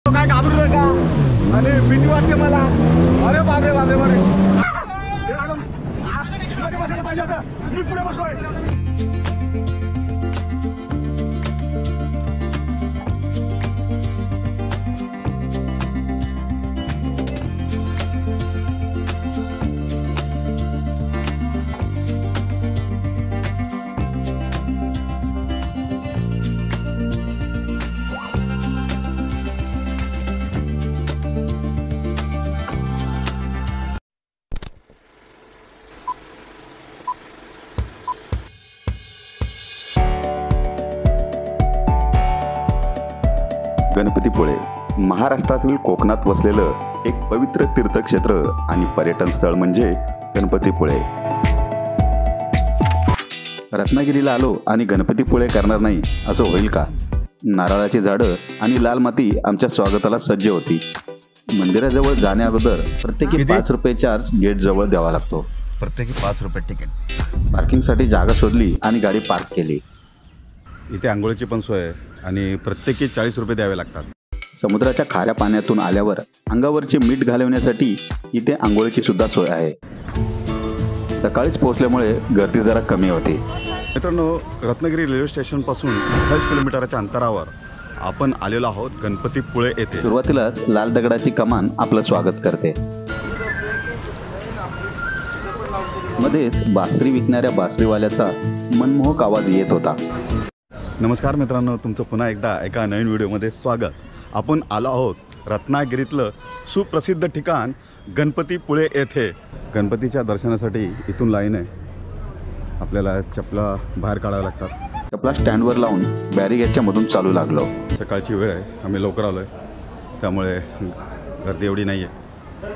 काय घाबरू नका आणि भीती वाटते मला. अरे बापरे बापरे बापरे, बसायला पाहिजे होतं, मी पुढे बसलोय. गणपतीपुळे महाराष्ट्रातील कोकणात वसलेलं एक पवित्र तीर्थक्षेत्र आणि पर्यटन स्थळ म्हणजे गणपतीपुळे. रत्नागिरीला आलो आणि गणपतीपुळे करणार नाही असं होईल का? नारळाची झाडं आणि लाल माती आमच्या स्वागताला सज्ज होती. मंदिराजवळ जाण्या अगोदर प्रत्येकी 5 रुपये चार्ज गेट जवळ द्यावा लागतो. प्रत्येकी 5 रुपये तिकीट. पार्किंगसाठी जागा शोधली आणि गाडी पार्क केली. इथे आंघोळीची पण सोय आहे आणि प्रत्येकी 40 रुपये द्यावे लागतात. समुद्राच्या खाऱ्या पाण्यातून आल्यावर अंगावरचे मीठ घालवण्यासाठी इथे आंघोळीची सुद्धा सोय आहे. सकाळीच पोहोचल्यामुळे गर्दी जरा कमी होती. मित्रांनो, रत्नागिरी रेल्वे स्टेशनपासून 28 किलोमीटरच्या अंतरावर आपण आलेलो आहोत गणपतीपुळे येथे. सुरुवातीलाच लाल दगडाची कमान आपलं स्वागत करते. मध्येच बासरी विकणाऱ्या बासरीवाल्याचा मनमोहक आवाज येत होता. नमस्कार मित्रांनो, तुमचं पुन्हा एकदा एका नवीन व्हिडिओमध्ये स्वागत. आपण आलो आहोत रत्नागिरीतलं सुप्रसिद्ध ठिकाण गणपतीपुळे येथे. गणपतीच्या दर्शनासाठी इथून लाईन आहे. आपल्याला चपला बाहेर काढाव्या लागतात. चपला स्टँडवर लावून बॅरिगेटच्या मधून चालू लागलो. सकाळची वेळ आहे, आम्ही लवकर आलो आहे, त्यामुळे गर्दी एवढी नाही आहे.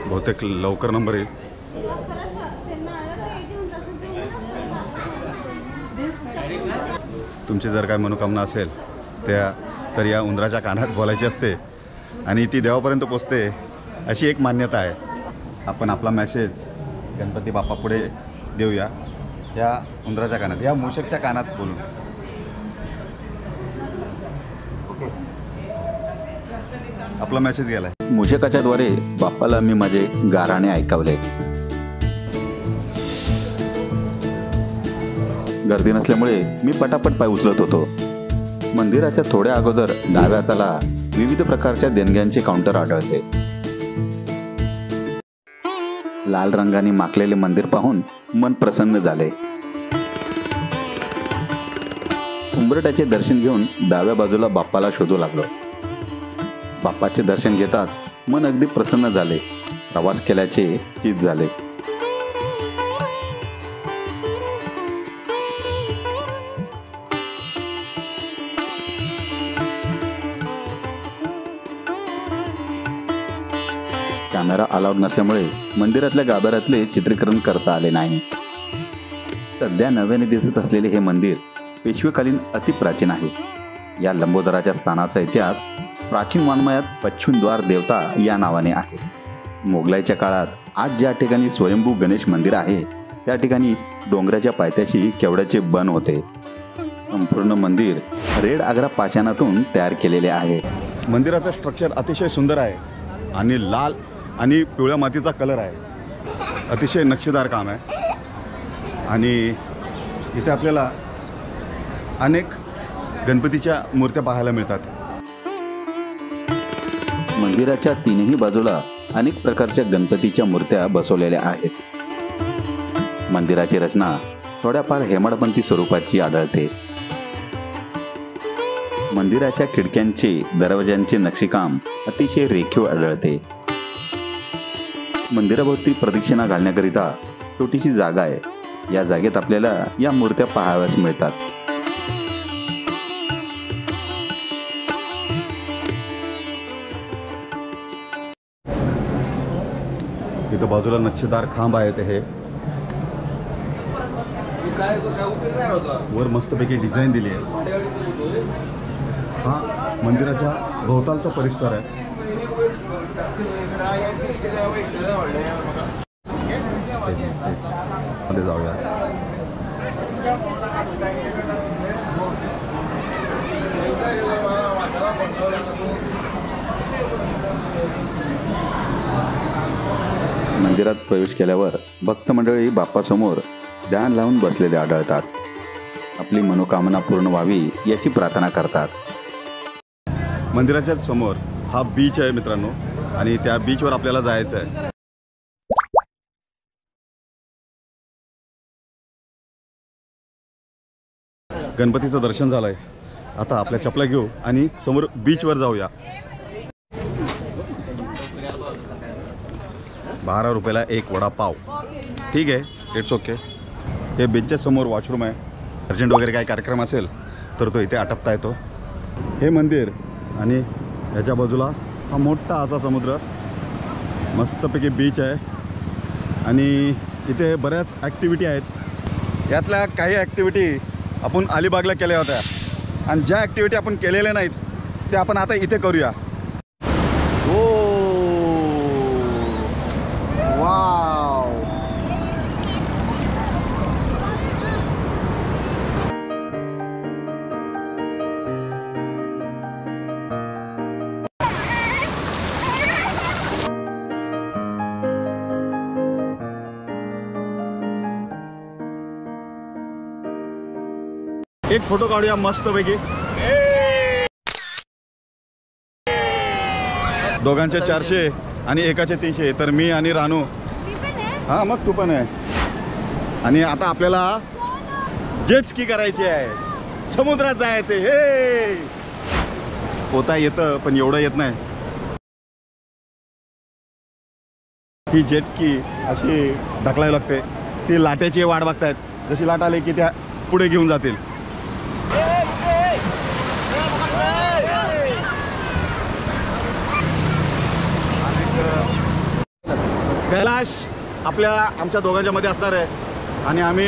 बहुतेक लवकर नंबर येईल. तुमची जर काय मनोकामना असेल तर या उंदराच्या कानात बोलायची असते आणि ती देवापर्यंत पोचते अशी एक मान्यता आहे. आपण आपला मेसेज गणपती बाप्पा पुढे देऊया. या उंदराच्या कानात, या मूषकच्या कानात बोलू. आपला मेसेज गेलाय. मूषकाच्या द्वारे बाप्पाला मी माझे गाराणे ऐकवले. गर्दी नसल्यामुळे मी पटापट पाय उचलत होतो. मंदिराच्या थोड्या अगोदर डाव्या हाताला विविध प्रकारच्या देणग्यांचे काउंटर आढळते. लाल रंगाने माखलेले मंदिर पाहून मन प्रसन्न झाले. उंबरट्याचे दर्शन घेऊन डाव्या बाजूला बाप्पाला शोधू लागलो. बाप्पाचे दर्शन घेताच मन अगदी प्रसन्न झाले. प्रवास केल्याचे चित झाले. कॅमेरा अलाउड नसल्यामुळे मंदिरातल्या गाभाऱ्यातले चित्रीकरण करता आले नाही. सध्या नव्याने दिसत असलेले हे मंदिर पेशवेकालीन अतिप्राचीन आहे. या लंबोदराच्या स्थानाचा इतिहास प्राचीन वाङ्मयात पश्चिमद्वार देवता या नावाने आहे. मोगलाईच्या काळात आज ज्या ठिकाणी स्वयंभू गणेश मंदिर आहे त्या ठिकाणी डोंगराच्या पायथ्याशी केवड्याचे बन होते. संपूर्ण मंदिर रेड आग्रा पाषाणातून तयार केलेले आहे. मंदिराचं स्ट्रक्चर अतिशय सुंदर आहे आणि लाल आणि पिवळ्या मातीचा कलर आहे. अतिशय नक्षीदार काम आहे आणि इथे आपल्याला अनेक गणपतीच्या मूर्त्या पाहायला मिळतात. मंदिराच्या तीनही बाजूला अनेक प्रकारच्या गणपतीच्या मूर्त्या बसवलेल्या आहेत. मंदिराची रचना थोड्याफार हेमाडपंथी स्वरूपाची आढळते. मंदिराच्या खिडक्यांचे दरवाज्यांचे नक्षीकाम अतिशय रेखीव आढळते. मंदिराभोवती प्रदक्षिणा घालण्याकरिता छोटीशी जागा आहे. या जागेत आपल्याला या मूर्त्या पाहाव्यास मिळतात. इथं बाजूला नक्षीदार खांब आहेत. हे वर मस्तपैकी डिझाईन दिली आहे. हा मंदिराच्या भोवतालचा परिसर आहे. मध्ये जाऊया. मंदिरात प्रवेश केल्यावर भक्त मंडळी बाप्पासमोर ध्यान लावून बसलेले आढळतात. आपली मनोकामना पूर्ण व्हावी याची प्रार्थना करतात. मंदिराच्या समोर हा बीच आहे मित्रांनो, आणि त्या बीचवर आपल्याला जायचं आहे. गणपतीचं दर्शन झालंय. आता आपल्या चपला घेऊ आणि समोर बीचवर जाऊया. 12 रुपयाला एक वडापाव. ठीक आहे, इट्स ओके. हे बीचच्या समोर वॉशरूम आहे. अर्जंट वगैरे काय कार्यक्रम असेल तर तो इथे आटपता येतो. हे मंदिर आणि ह्याच्या बाजूला हा मोठा असा समुद्र, मस्तपैकी बीच आहे आणि इथे बऱ्याच ॲक्टिव्हिटी आहेत. यातल्या काही ॲक्टिव्हिटी आपण अलिबागला केल्या होत्या आणि ज्या ॲक्टिव्हिटी आपण केलेल्या नाहीत त्या आपण आता इथे करूया. ओ वाव, एक फोटो काढूया मस्तपैकी. दोघांचे 400 आणि एकाचे 300. तर मी आणि रानू. हां, मग तू पण आहे. आणि आता आपल्याला जेट स्की करायची आहे, समुद्रात जायचे. हे पोता येतं पण एवढं येत नाही. ही जेट स्की अशी ढकलावी लागते. ती लाटेची वाट बघतायत, जशी लाट आली की त्या पुढे घेऊन जातील. कैलाश आमच्या दोघांच्या मध्ये असणार आहे आणि आम्ही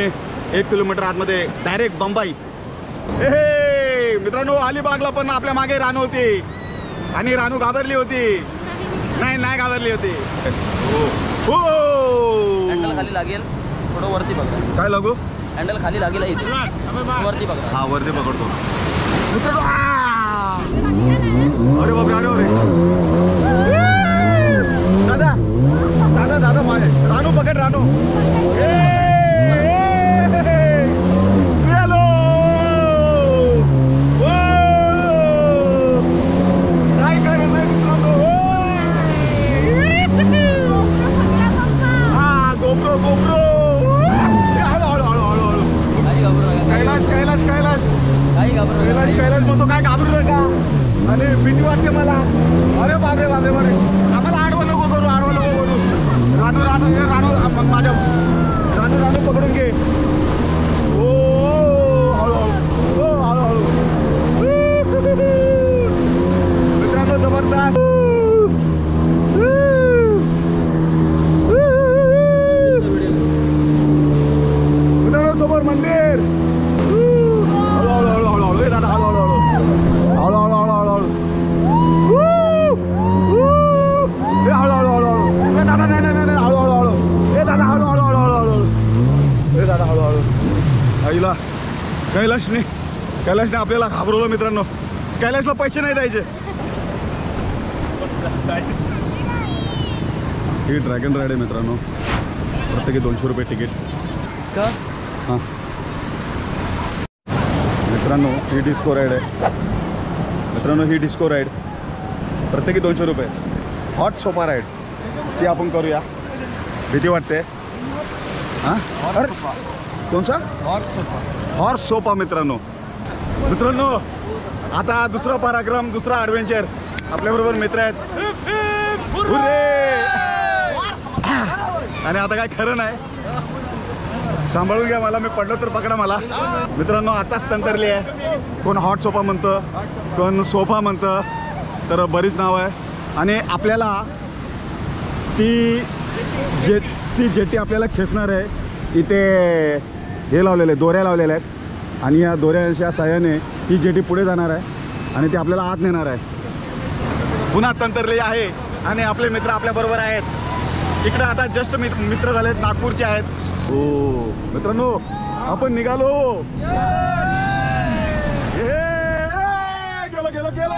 1 किलोमीटर आतमध्ये डायरेक्ट बंबई. हे मित्रांनो, अलिबागला पण आपल्या मागे रानू होती आणि रानू घाबरली होती. नाही घाबरली होती. हो, हँडल खाली लागेल, थोडं वरती बघा. काय लागू? हँडल खाली लागेल इथे, वरती बघा. हा, वरती पकडतो मित्रांनो. अरे बापरे, अरे बापरे. दादा रानू पकड, रानू. कैलाश म्हणतो काय घाबरू नका. आणि भीती वाटते मला. अरे बापरे, आम्हाला आडवं नको करू. रानू माझ्या रानू पकडून घे. ओ हळूहळू मित्रांनो, जबरदस्त. मित्रांनो, समोर मंदिर. आईला कैलाशने आपल्याला घाबरवलं मित्रांनो. कैलाशला पैसे नाही द्यायचे. ही ड्रॅगन राईड आहे मित्रांनो. प्रत्येकी 200 रुपये तिकीट का? हां मित्रांनो, ही डिस्को राईड आहे. ही डिस्को राईड प्रत्येकी 200 रुपये. हॉट सोफा राईड ती आपण करूया. भीती वाटते. हां, अरे कोणसा? Horse sofa. मित्रांनो आता दुसरा पराक्रम, दुसरा ॲडव्हेंचर. आपल्याबरोबर मित्र आहेत. आणि आता काय खरं नाही. सांभाळून घ्या मला, मी पडलो तर पकडा मला. मित्रांनो, आताच तंतरली आहे. कोण हॉट सोफा म्हणतं, कोण सोफा म्हणतं, तर बरीच नाव आहे. आणि आपल्याला ती जेटी आपल्याला खेचणार आहे. इथे हे लावलेले, दोऱ्या लावलेल्या आहेत आणि या दोऱ्याच्या साहाय्याने ही जेटी पुढे जाणार आहे आणि ती आपल्याला आत नेणार आहे. पुन्हा तंतरली आहे आणि आपले मित्र आपल्याबरोबर आहेत. इकडे आता जस्ट मित्र झालेत, नागपूरचे आहेत. हो मित्रांनो, आपण निघालो. गेलो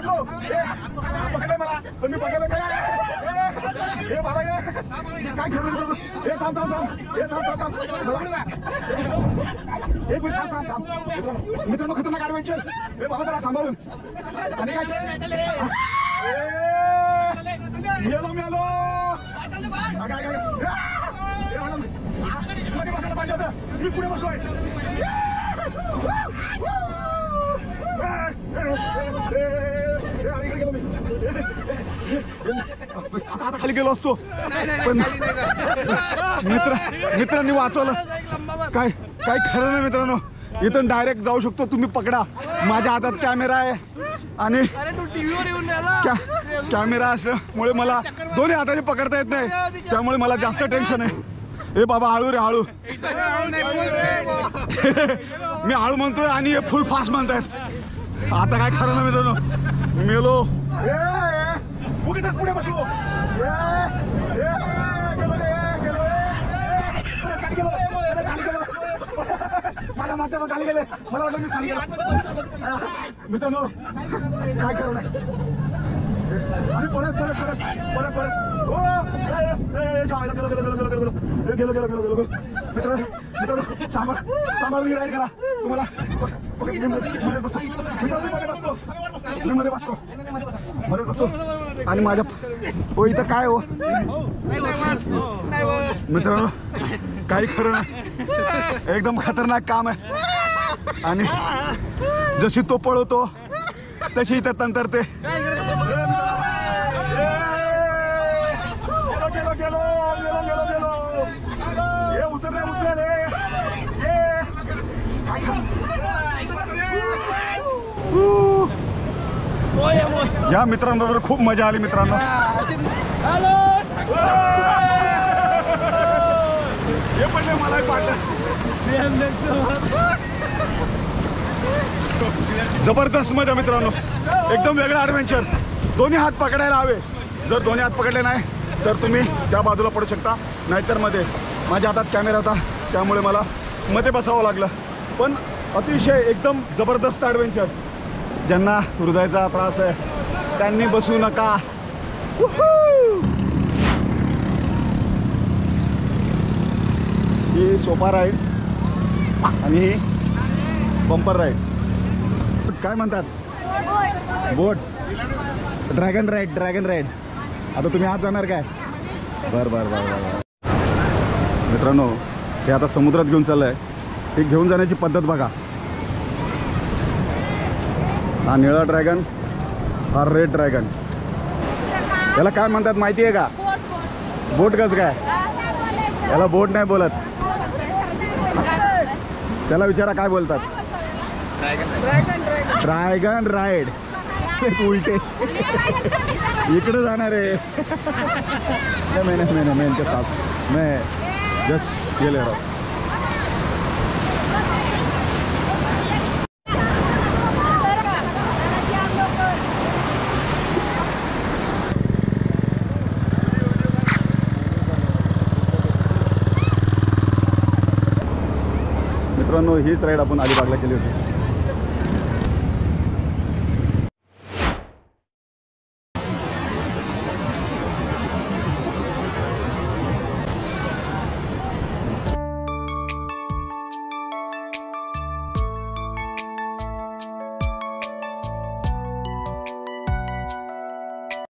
पडलो. पकडलं मला पण मी पकडलं काय बाबा काय खरं थांब एक मिनिट थांब. मित्रांनो खतरनाक ऍडव्हेंचर. बाबा त्याला सांभाळून आणि काय मिळालो मध्ये बसायला पाहिजे होतं. मी पुढे बसलोय. आता खाली गेलो असतो पण मित्रांनी वाचवलं. काय काय खरं नाही मित्रांनो. इथून डायरेक्ट जाऊ शकतो. तुम्ही पकडा. माझ्या हातात कॅमेरा आहे आणि कॅमेरा असल्यामुळे मला दोन्ही हाताने पकडता येत नाही. त्यामुळे मला जास्त टेन्शन आहे. ए बाबा हळू रे हळू. मी हळू म्हणतोय आणि हे फुल फास्ट म्हणतायत. आता काय खरं ना मित्रांनो. मेलो पुढे बसलो. मला माझ्या खाली गेले. मला वाटलं मी खाली गेला. मित्रांनो काय करू नये आणि परत गेलो मित्रांनो सांभाळून राईड करा. तुम्हाला मध्ये बसतो आणि माझ्या हो इथं काय हो मित्रांनो काही खरं नाही. एकदम खतरनाक काम आहे आणि जशी तो पळवतो तशी इथं तंतरते. गेलो उचल या मित्रांबरोबर खूप मजा आली मित्रांनो. हे पडले मला पाडलं. जबरदस्त मजा मित्रांनो. एकदम वेगळा ॲडव्हेंचर. दोन्ही हात पकडायला हवे. जर दोन्ही हात पकडले नाही तर तुम्ही त्या बाजूला पडू शकता. नाहीतर मध्ये माझ्या हातात कॅमेरा होता त्यामुळे मला मध्ये बसावं लागलं. पण अतिशय एकदम जबरदस्त ॲडव्हेंचर. ज्यांना हृदयाचा त्रास आहे त्यांनी बसू नका. ही सोपा राईड आणि ही बंपर राईड. काय म्हणतात बोट ड्रॅगन राईड. आता तुम्ही आत जाणार काय? बरं मित्रांनो हे आता समुद्रात घेऊन चाललंय. हे घेऊन जाण्याची पद्धत बघा. हा निळा ड्रॅगन हा रेड ड्रॅगन. याला काय म्हणतात माहिती आहे का? बोट कस काय? याला बोट नाही बोलत. त्याला विचारा काय बोलतात. Dragon ride. उलटे इकडे जाणार आहे. मैं इनके साथ मैं जस्ट ये ले रहा हूँ. मित्रांनो हीच राईड आपण अलिबागला केली होती.